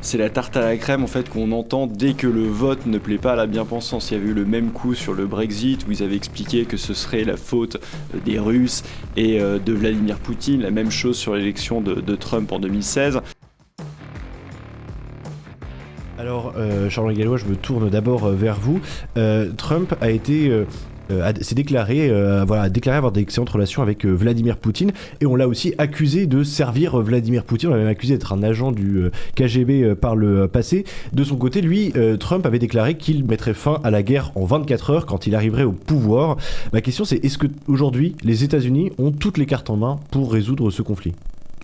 c'est la tarte à la crème en fait qu'on entend dès que le vote ne plaît pas à la bien-pensance. Il y avait eu le même coup sur le Brexit où ils avaient expliqué que ce serait la faute des Russes et de Vladimir Poutine, la même chose sur l'élection de Trump en 2016. Alors, Charles Gallois, je me tourne d'abord vers vous. Trump s'est déclaré avoir d'excellentes relations avec Vladimir Poutine, et on l'a aussi accusé de servir Vladimir Poutine. On l'a même accusé d'être un agent du KGB par le passé. De son côté, lui, Trump avait déclaré qu'il mettrait fin à la guerre en 24 heures quand il arriverait au pouvoir. Ma question, c'est est-ce qu'aujourd'hui, les États-Unis ont toutes les cartes en main pour résoudre ce conflit ?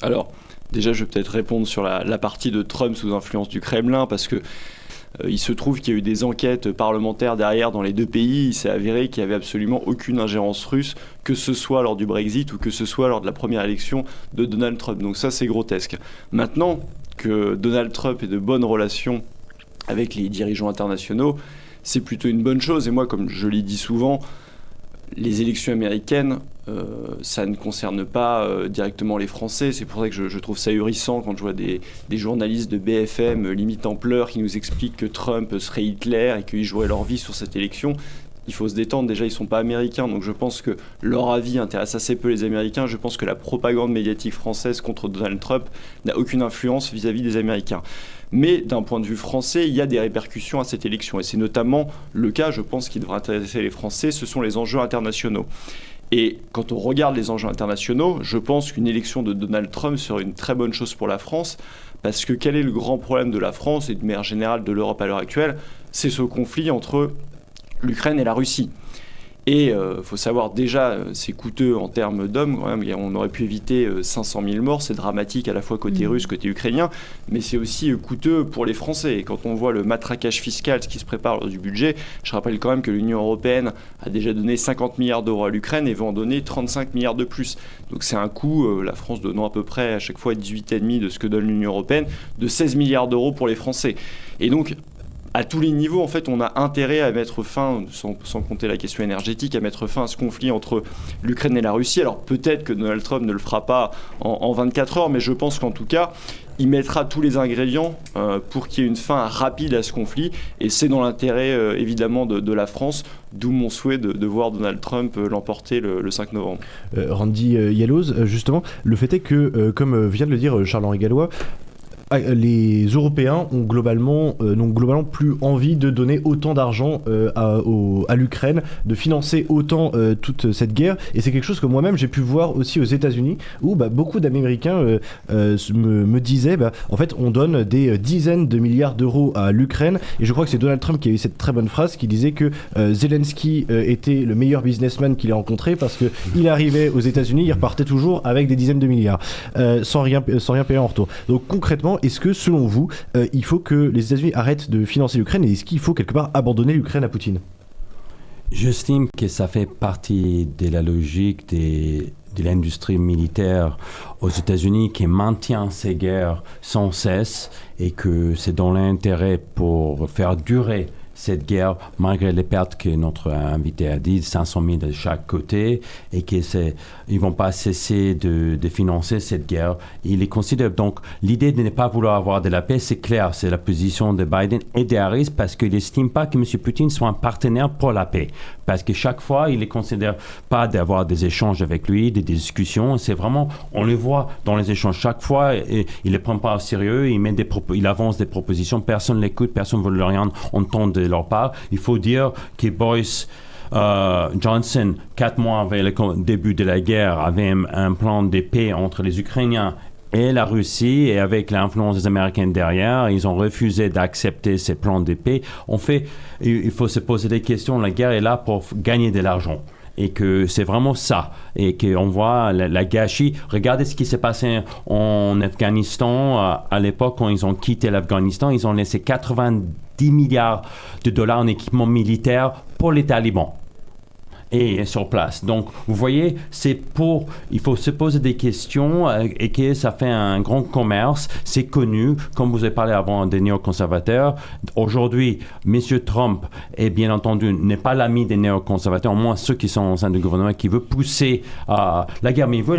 Alors, déjà, je vais peut-être répondre sur la partie de Trump sous influence du Kremlin, parce que il se trouve qu'il y a eu des enquêtes parlementaires derrière dans les deux pays. Il s'est avéré qu'il n'y avait absolument aucune ingérence russe, que ce soit lors du Brexit ou que ce soit lors de la première élection de Donald Trump. Donc ça, c'est grotesque. Maintenant que Donald Trump ait de bonnes relations avec les dirigeants internationaux, c'est plutôt une bonne chose. Et moi, comme je l'ai dit souvent, les élections américaines, ça ne concerne pas directement les Français. C'est pour ça que je trouve ça ahurissant quand je vois des journalistes de BFM limite en pleurs qui nous expliquent que Trump serait Hitler et qu'ils joueraient leur vie sur cette élection. Il faut se détendre, déjà ils ne sont pas américains, donc je pense que leur avis intéresse assez peu les Américains. Je pense que la propagande médiatique française contre Donald Trump n'a aucune influence vis-à-vis des Américains. Mais d'un point de vue français, il y a des répercussions à cette élection, et c'est notamment le cas, je pense, qui devrait intéresser les Français, ce sont les enjeux internationaux. Et quand on regarde les enjeux internationaux, je pense qu'une élection de Donald Trump serait une très bonne chose pour la France, parce que quel est le grand problème de la France et de manière générale de l'Europe à l'heure actuelle ? C'est ce conflit entre l'Ukraine et la Russie. Et faut savoir déjà, c'est coûteux en termes d'hommes, quand même. On aurait pu éviter 500 000 morts, c'est dramatique à la fois côté russe, côté ukrainien, mais c'est aussi coûteux pour les Français. Et quand on voit le matraquage fiscal, ce qui se prépare lors du budget, je rappelle quand même que l'Union européenne a déjà donné 50 milliards d'euros à l'Ukraine et va en donner 35 milliards de plus. Donc c'est un coût, la France donnant à peu près à chaque fois 18,5 de ce que donne l'Union européenne, de 16 milliards d'euros pour les Français. Et donc, à tous les niveaux, en fait, on a intérêt à mettre fin, sans compter la question énergétique, à mettre fin à ce conflit entre l'Ukraine et la Russie. Alors peut-être que Donald Trump ne le fera pas en 24 heures, mais je pense qu'en tout cas, il mettra tous les ingrédients pour qu'il y ait une fin rapide à ce conflit. Et c'est dans l'intérêt, évidemment, de la France, d'où mon souhait de voir Donald Trump l'emporter le 5 novembre. Randy Yellows, justement, le fait est que, comme vient de le dire Charles-Henri Gallois, les Européens n'ont globalement plus envie de donner autant d'argent à l'Ukraine, de financer autant toute cette guerre. Et c'est quelque chose que moi-même j'ai pu voir aussi aux États-Unis, où beaucoup d'Américains me disaient en fait on donne des dizaines de milliards d'euros à l'Ukraine. Et je crois que c'est Donald Trump qui a eu cette très bonne phrase qui disait que Zelensky était le meilleur businessman qu'il ait rencontré, parce qu'il arrivait aux États-Unis, il repartait toujours avec des dizaines de milliards sans rien payer en retour. Donc concrètement, est-ce que, selon vous, il faut que les États-Unis arrêtent de financer l'Ukraine, et est-ce qu'il faut quelque part abandonner l'Ukraine à Poutine ? J'estime que ça fait partie de la logique de l'industrie militaire aux États-Unis qui maintient ces guerres sans cesse, et que c'est dans l'intérêt pour faire durer cette guerre, malgré les pertes que notre invité a dit, 500 000 de chaque côté, et qu'ils ne vont pas cesser de financer cette guerre. Il les considère donc, l'idée de ne pas vouloir avoir de la paix, c'est clair, c'est la position de Biden et de Harris, parce qu'il n'estime pas que M. Poutine soit un partenaire pour la paix. Parce que chaque fois, il ne considère pas d'avoir des échanges avec lui, des discussions. C'est vraiment, on le voit dans les échanges chaque fois, et il ne les prend pas au sérieux, il avance des propositions, personne ne l'écoute, personne ne veut rien entendre de leur part. Il faut dire que Boris Johnson, 4 mois avant le début de la guerre, avait un plan de paix entre les Ukrainiens et la Russie, et avec l'influence des Américains derrière, ils ont refusé d'accepter ces plans de paix. Il faut se poser des questions. La guerre est là pour gagner de l'argent. Et que c'est vraiment ça. Et qu'on voit la gâchis. Regardez ce qui s'est passé en Afghanistan. À l'époque, quand ils ont quitté l'Afghanistan, ils ont laissé 90 milliards de dollars en équipement militaire pour les talibans. Et sur place. Donc, vous voyez, il faut se poser des questions, et que ça fait un grand commerce. C'est connu, comme vous avez parlé avant des néoconservateurs. Aujourd'hui, M. Trump, bien entendu, n'est pas l'ami des néoconservateurs, au moins ceux qui sont au sein du gouvernement, qui veut pousser la guerre, mais il veut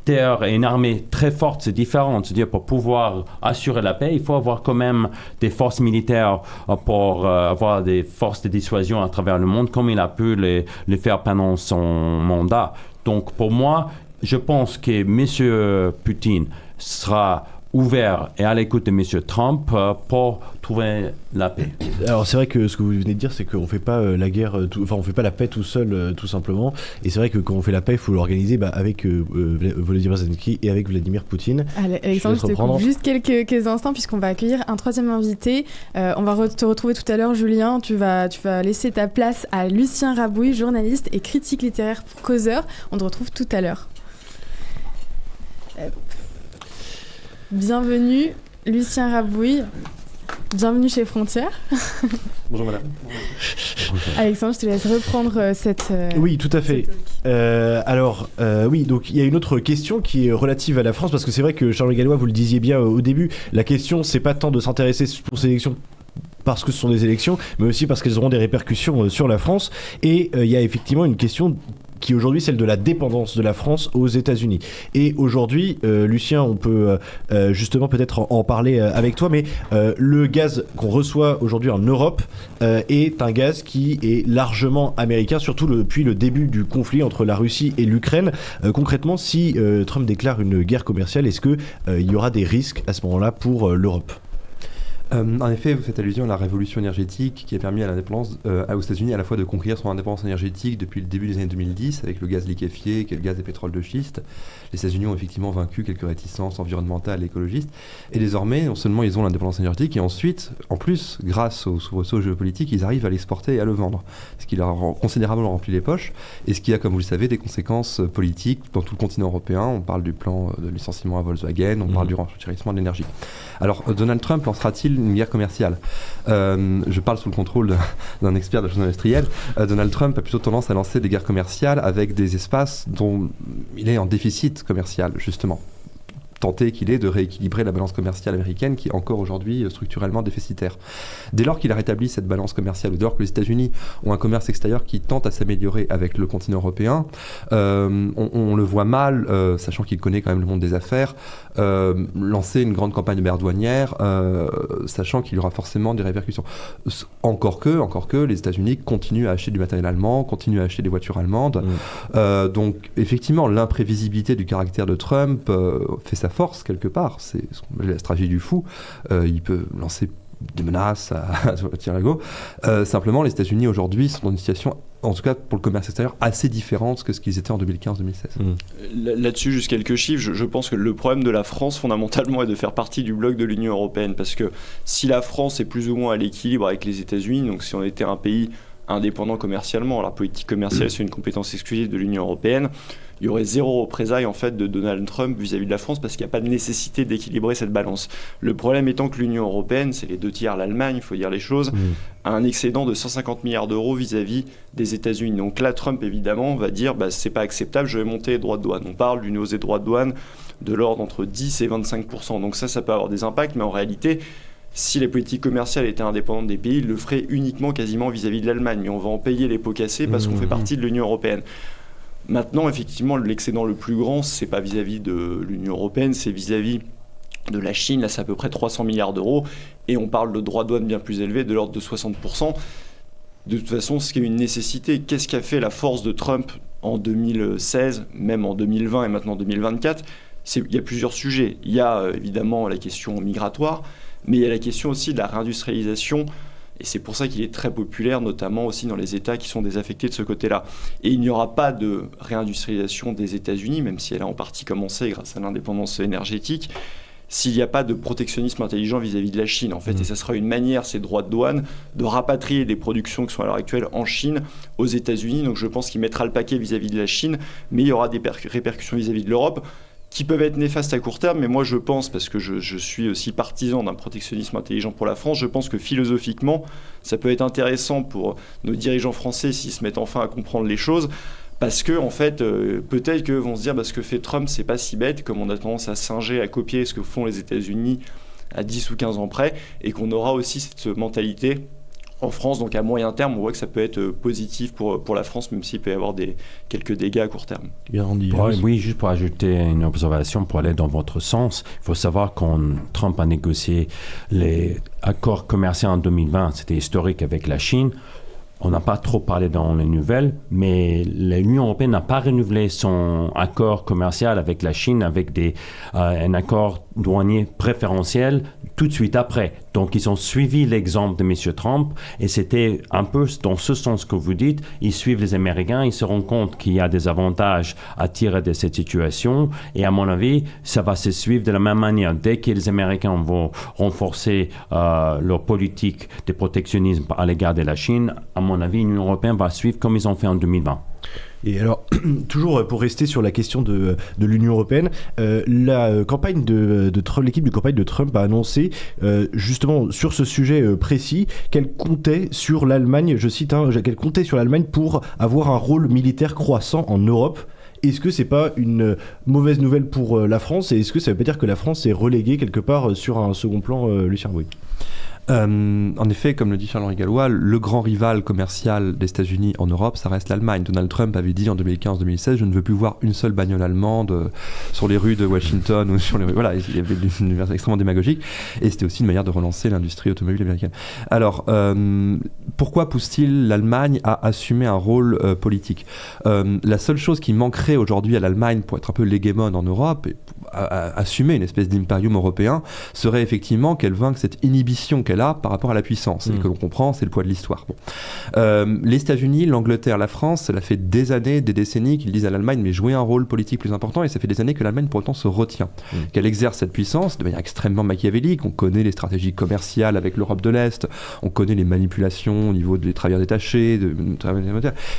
militaire et une armée très forte, c'est différent. C'est-à-dire, pour pouvoir assurer la paix, il faut avoir quand même des forces militaires pour avoir des forces de dissuasion à travers le monde, comme il a pu les faire pendant son mandat. Donc, pour moi, je pense que M. Poutine sera ouvert et à l'écoute de M. Trump pour trouver la paix. Alors c'est vrai que ce que vous venez de dire, c'est qu'on fait pas la guerre, on fait pas la paix tout seul, tout simplement. Et c'est vrai que quand on fait la paix, il faut l'organiser avec Volodymyr Zelensky et avec Vladimir Poutine. Alexandre, je te coupe juste quelques instants puisqu'on va accueillir un troisième invité. On va te retrouver tout à l'heure, Julien. Tu vas laisser ta place à Lucien Rabouille, journaliste et critique littéraire pour Causeur. On te retrouve tout à l'heure. Bienvenue, Lucien Rabouille. Bienvenue chez Frontières. Bonjour madame. Alexandre, je te laisse reprendre cette... Oui, tout à fait. Oui, donc il y a une autre question qui est relative à la France, parce que c'est vrai que Charles Gallois, vous le disiez bien au début, la question c'est pas tant de s'intéresser pour ces élections parce que ce sont des élections, mais aussi parce qu'elles auront des répercussions sur la France. Et il y a effectivement une question qui est aujourd'hui celle de la dépendance de la France aux États-Unis. Et aujourd'hui, Lucien, on peut justement peut-être en parler avec toi, mais le gaz qu'on reçoit aujourd'hui en Europe est un gaz qui est largement américain, surtout depuis le début du conflit entre la Russie et l'Ukraine. Concrètement, si Trump déclare une guerre commerciale, est-ce qu'il y aura des risques à ce moment-là pour l'Europe ? En effet, vous faites allusion à la révolution énergétique qui a permis à l'indépendance aux États-Unis à la fois de conquérir son indépendance énergétique depuis le début des années 2010 avec le gaz liquéfié, qui est le gaz et pétrole de schiste. Les États-Unis ont effectivement vaincu quelques réticences environnementales et écologistes. Et désormais, non seulement ils ont l'indépendance énergétique, et ensuite, en plus, grâce au soubresaut géopolitique, ils arrivent à l'exporter et à le vendre. Ce qui leur a considérablement rempli les poches et ce qui a, comme vous le savez, des conséquences politiques dans tout le continent européen. On parle du plan de licenciement à Volkswagen, on parle du renchérissement de l'énergie. Alors, Donald Trump lancera-t-il une guerre commerciale ? Je parle sous le contrôle d'un expert de la chose industrielle. Donald Trump a plutôt tendance à lancer des guerres commerciales avec des espaces dont il est en déficit commercial, justement. Tenté qu'il est de rééquilibrer la balance commerciale américaine qui est encore aujourd'hui structurellement déficitaire. Dès lors qu'il a rétabli cette balance commerciale, ou dès lors que les États-Unis ont un commerce extérieur qui tente à s'améliorer avec le continent européen, on le voit mal, sachant qu'il connaît quand même le monde des affaires, lancer une grande campagne de guerre douanière, sachant qu'il y aura forcément des répercussions. Encore que les États-Unis continuent à acheter du matériel allemand, continuent à acheter des voitures allemandes. Donc effectivement, l'imprévisibilité du caractère de Trump fait sa force quelque part. C'est la stratégie du fou. Il peut lancer des menaces à tir-à-go. Simplement, les États-Unis aujourd'hui sont dans une situation, en tout cas pour le commerce extérieur, assez différente que ce qu'ils étaient en 2015-2016. Là-dessus, juste quelques chiffres. Je pense que le problème de la France, fondamentalement, est de faire partie du bloc de l'Union européenne. Parce que si la France est plus ou moins à l'équilibre avec les États-Unis, donc si on était un pays indépendant commercialement, la politique commerciale, c'est une compétence exclusive de l'Union européenne, il y aurait zéro représailles en fait de Donald Trump vis-à-vis de la France parce qu'il n'y a pas de nécessité d'équilibrer cette balance. Le problème étant que l'Union européenne, c'est les deux tiers, l'Allemagne, il faut dire les choses, a un excédent de 150 milliards d'euros vis-à-vis des États-Unis. Donc là, Trump évidemment va dire c'est pas acceptable, je vais monter les droits de douane. On parle d'une hausse des droits de douane de l'ordre entre 10 et 25%. Donc ça peut avoir des impacts, mais en réalité, si les politiques commerciales étaient indépendantes des pays, ils le feraient uniquement quasiment vis-à-vis de l'Allemagne. Mais on va en payer les pots cassés parce qu'on fait partie de l'Union européenne. Maintenant, effectivement, l'excédent le plus grand, c'est pas vis-à-vis de l'Union européenne, c'est vis-à-vis de la Chine. Là, c'est à peu près 300 milliards d'euros. Et on parle de droits de douane bien plus élevés, de l'ordre de 60%. De toute façon, ce qui est une nécessité, qu'est-ce qu'a fait la force de Trump en 2016, même en 2020 et maintenant en 2024 ? Il y a plusieurs sujets. Il y a évidemment la question migratoire, mais il y a la question aussi de la réindustrialisation. Et c'est pour ça qu'il est très populaire, notamment aussi dans les États qui sont désaffectés de ce côté-là. Et il n'y aura pas de réindustrialisation des États-Unis, même si elle a en partie commencé grâce à l'indépendance énergétique, s'il n'y a pas de protectionnisme intelligent vis-à-vis de la Chine, en fait. Et ça sera une manière, ces droits de douane, de rapatrier des productions qui sont à l'heure actuelle en Chine aux États-Unis. Donc je pense qu'il mettra le paquet vis-à-vis de la Chine, mais il y aura des répercussions vis-à-vis de l'Europe qui peuvent être néfastes à court terme, mais moi je pense, parce que je suis aussi partisan d'un protectionnisme intelligent pour la France, je pense que philosophiquement, ça peut être intéressant pour nos dirigeants français s'ils se mettent enfin à comprendre les choses, parce que en fait, peut-être qu'ils vont se dire ce que fait Trump, c'est pas si bête, comme on a tendance à singer, à copier ce que font les États-Unis à 10 ou 15 ans près, et qu'on aura aussi cette mentalité en France. Donc à moyen terme, on voit que ça peut être positif pour la France, même s'il peut y avoir quelques dégâts à court terme. Oui, juste pour ajouter une observation, pour aller dans votre sens, il faut savoir quand Trump a négocié les accords commerciaux en 2020, c'était historique avec la Chine. On n'a pas trop parlé dans les nouvelles, mais l'Union européenne n'a pas renouvelé son accord commercial avec la Chine avec un accord douanier préférentiel tout de suite après. Donc, ils ont suivi l'exemple de M. Trump et c'était un peu dans ce sens que vous dites. Ils suivent les Américains, ils se rendent compte qu'il y a des avantages à tirer de cette situation et à mon avis, ça va se suivre de la même manière. Dès que les Américains vont renforcer leur politique de protectionnisme à l'égard de la Chine, à mon avis, l'Union européenne va suivre comme ils ont fait en 2020. Et alors, toujours pour rester sur la question de l'Union européenne, la campagne l'équipe de campagne de Trump a annoncé justement sur ce sujet précis qu'elle comptait sur l'Allemagne, je cite, qu'elle comptait sur l'Allemagne pour avoir un rôle militaire croissant en Europe. Est-ce que c'est pas une mauvaise nouvelle pour la France et est-ce que ça veut pas dire que la France est reléguée quelque part sur un second plan, Lucien Rabouille ? En effet, comme le dit Charles-Henri Gallois, le grand rival commercial des États-Unis en Europe, ça reste l'Allemagne. Donald Trump avait dit en 2015-2016, je ne veux plus voir une seule bagnole allemande sur les rues de Washington ou sur les rues. Voilà, il y avait une version extrêmement démagogique et c'était aussi une manière de relancer l'industrie automobile américaine. Alors, pourquoi pousse-t-il l'Allemagne à assumer un rôle politique ? La seule chose qui manquerait aujourd'hui à l'Allemagne pour être un peu l'hégémone en Europe et à assumer une espèce d'impérium européen serait effectivement qu'elle vainque cette inhibition qu'elle a par rapport à la puissance et que l'on comprend, c'est le poids de l'histoire. Les États-Unis, l'Angleterre, la France, cela fait des années, des décennies qu'ils disent à l'Allemagne mais jouez un rôle politique plus important et ça fait des années que l'Allemagne pour autant se retient, qu'elle exerce cette puissance de manière extrêmement machiavélique. On connaît les stratégies commerciales avec l'Europe de l'Est, on connaît les manipulations au niveau des travailleurs détachés,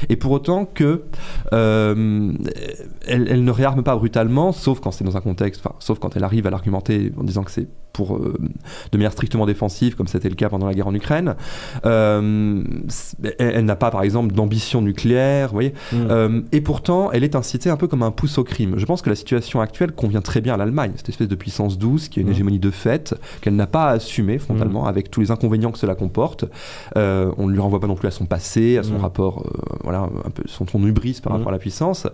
et pour autant que elle ne réarme pas brutalement, sauf quand c'est dans un contexte, sauf quand elle arrive à l'argumenter en disant que c'est de manière strictement défensive, comme c'était le cas pendant la guerre en Ukraine. Elle n'a pas, par exemple, d'ambition nucléaire, vous voyez. Et pourtant, elle est incitée un peu comme un pouce au crime. Je pense que la situation actuelle convient très bien à l'Allemagne, cette espèce de puissance douce qui a une hégémonie de fait, qu'elle n'a pas à assumer frontalement, avec tous les inconvénients que cela comporte. On ne lui renvoie pas non plus à son passé, à son rapport, un peu son hubris par rapport à la puissance.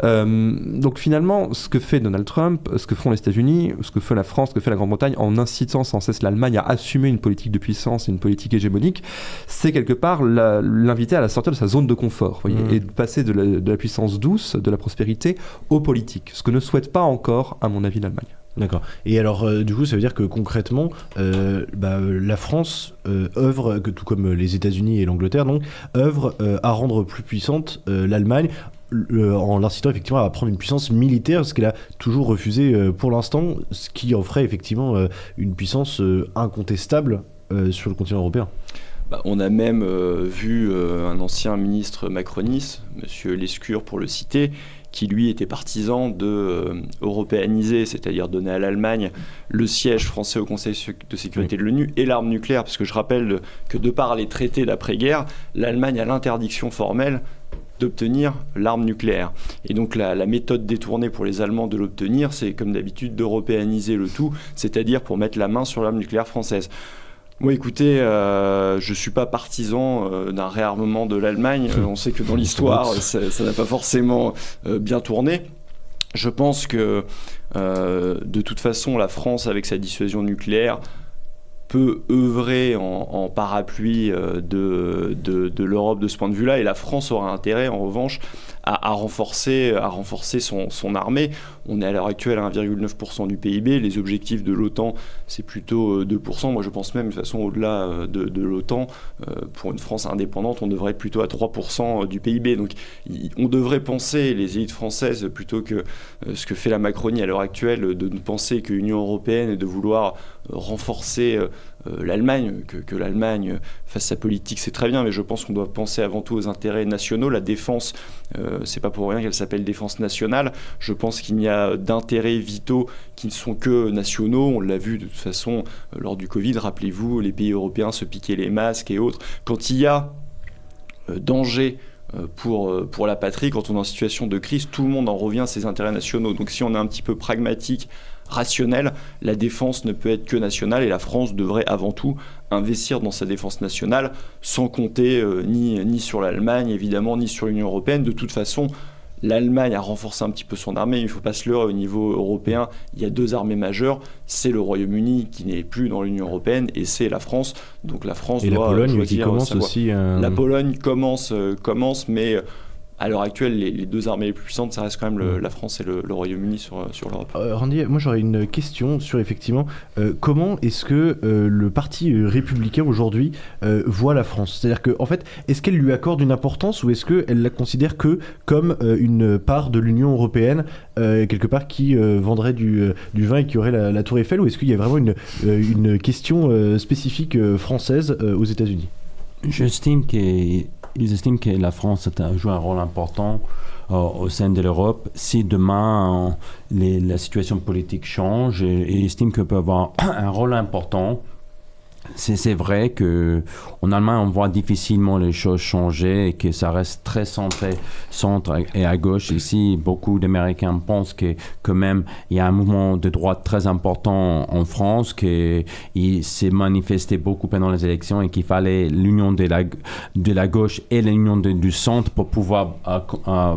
Donc finalement, ce que fait Donald Trump, ce que font les États-Unis, ce que fait la France, ce que fait la Grande-Bretagne, en incitant sans cesse l'Allemagne à assumer une politique de puissance et une politique hégémonique, c'est quelque part l'inviter à la sortir de sa zone de confort, voyez, et de passer de la puissance douce, de la prospérité, aux politiques. Ce que ne souhaite pas encore, à mon avis, l'Allemagne. D'accord. Et alors, du coup, ça veut dire que concrètement, la France œuvre, tout comme les États-Unis et l'Angleterre, donc, œuvre à rendre plus puissante l'Allemagne, en l'incitant effectivement à prendre une puissance militaire, ce qu'elle a toujours refusé pour l'instant, ce qui en ferait effectivement une puissance incontestable sur le continent européen. On a même vu un ancien ministre macroniste, M. Lescure pour le citer, qui lui était partisan de européaniser, c'est-à-dire donner à l'Allemagne le siège français au Conseil de sécurité de l'ONU et l'arme nucléaire, parce que je rappelle que de par les traités d'après-guerre, l'Allemagne a l'interdiction formelle d'obtenir l'arme nucléaire. Et donc la méthode détournée pour les Allemands de l'obtenir, c'est comme d'habitude d'européaniser le tout, c'est-à-dire pour mettre la main sur l'arme nucléaire française. Moi, écoutez, je ne suis pas partisan d'un réarmement de l'Allemagne. On sait que dans l'histoire, ça n'a pas forcément bien tourné. Je pense que, de toute façon, la France, avec sa dissuasion nucléaire, peut œuvrer en parapluie de l'Europe de ce point de vue-là. Et la France aura intérêt, en revanche, à renforcer son armée. On est à l'heure actuelle à 1,9% du PIB. Les objectifs de l'OTAN, c'est plutôt 2%. Moi, je pense même, de toute façon, au-delà de l'OTAN, pour une France indépendante, on devrait être plutôt à 3% du PIB. Donc, on devrait penser, les élites françaises, plutôt que ce que fait la Macronie à l'heure actuelle, de ne penser que l'Union européenne et de vouloir renforcer l'Allemagne, que l'Allemagne fasse sa politique, c'est très bien, mais je pense qu'on doit penser avant tout aux intérêts nationaux. La défense, c'est pas pour rien qu'elle s'appelle défense nationale. Je pense qu'il n'y a d'intérêts vitaux qui ne sont que nationaux. On l'a vu de toute façon lors du Covid, rappelez-vous, les pays européens se piquaient les masques et autres. Quand il y a danger pour la patrie, quand on est en situation de crise, tout le monde en revient à ses intérêts nationaux. Donc si on est un petit peu pragmatique rationnelle. La défense ne peut être que nationale et la France devrait avant tout investir dans sa défense nationale sans compter ni sur l'Allemagne évidemment ni sur l'Union européenne. De toute façon, l'Allemagne a renforcé un petit peu son armée, il ne faut pas se leurrer, au niveau européen, il y a 2 armées majeures, c'est le Royaume-Uni qui n'est plus dans l'Union européenne et c'est la France. Donc la France et doit la Pologne choisir qui commence aussi. La Pologne commence, mais à l'heure actuelle, les 2 armées les plus puissantes, ça reste quand même la France et le Royaume-Uni sur l'Europe. Randy, moi j'aurais une question sur effectivement comment est-ce que le parti républicain aujourd'hui voit la France ? C'est-à-dire que en fait, est-ce qu'elle lui accorde une importance ou est-ce qu'elle la considère que comme une part de l'Union européenne, quelque part qui vendrait du vin et qui aurait la Tour Eiffel, ou est-ce qu'il y a vraiment une question spécifique française aux États-Unis ? Ils estiment que la France joue un rôle important au sein de l'Europe. Si demain la situation politique change, ils estiment qu'elle peut avoir un rôle important. C'est vrai qu'en Allemagne, on voit difficilement les choses changer et que ça reste très centre et à gauche. Ici, beaucoup d'Américains pensent que quand même, il y a un mouvement de droite très important en France, qu'il s'est manifesté beaucoup pendant les élections et qu'il fallait l'union de la gauche et l'union du centre pour pouvoir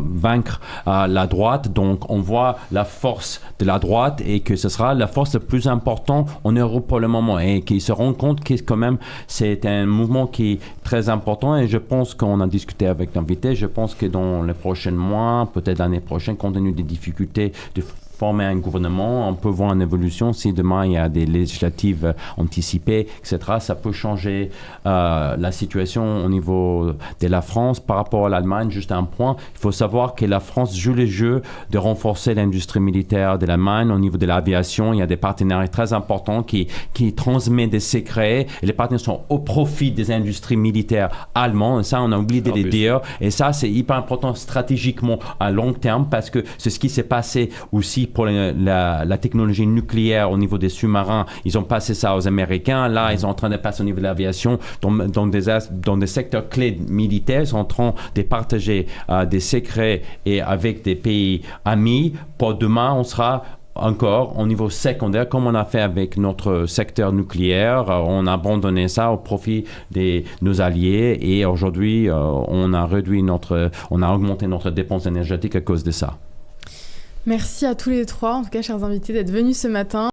vaincre la droite. Donc, on voit la force de la droite et que ce sera la force la plus importante en Europe pour le moment et qu'ils se rendent compte que quand même c'est un mouvement qui est très important et je pense qu'on a discuté avec l'invité, je pense que dans les prochains mois, peut-être l'année prochaine, compte tenu des difficultés de former un gouvernement, on peut voir une évolution. Si demain il y a des législatives anticipées, etc., ça peut changer la situation au niveau de la France par rapport à l'Allemagne. Juste un point, il faut savoir que la France joue le jeu de renforcer l'industrie militaire de l'Allemagne au niveau de l'aviation. Il y a des partenariats très importants qui transmettent des secrets et les partenaires sont au profit des industries militaires allemandes. Et ça, on a oublié de le dire. Et ça, c'est hyper important stratégiquement à long terme parce que c'est ce qui s'est passé aussi pour la technologie nucléaire au niveau des sous-marins. Ils ont passé ça aux Américains. Là, ils sont en train de passer au niveau de l'aviation. Dans des secteurs clés militaires, ils sont en train de partager des secrets et avec des pays amis. Pour demain, on sera encore au niveau secondaire, comme on a fait avec notre secteur nucléaire. On a abandonné ça au profit de nos alliés et aujourd'hui, on a augmenté notre dépense énergétique à cause de ça. Merci à tous les 3, en tout cas chers invités, d'être venus ce matin.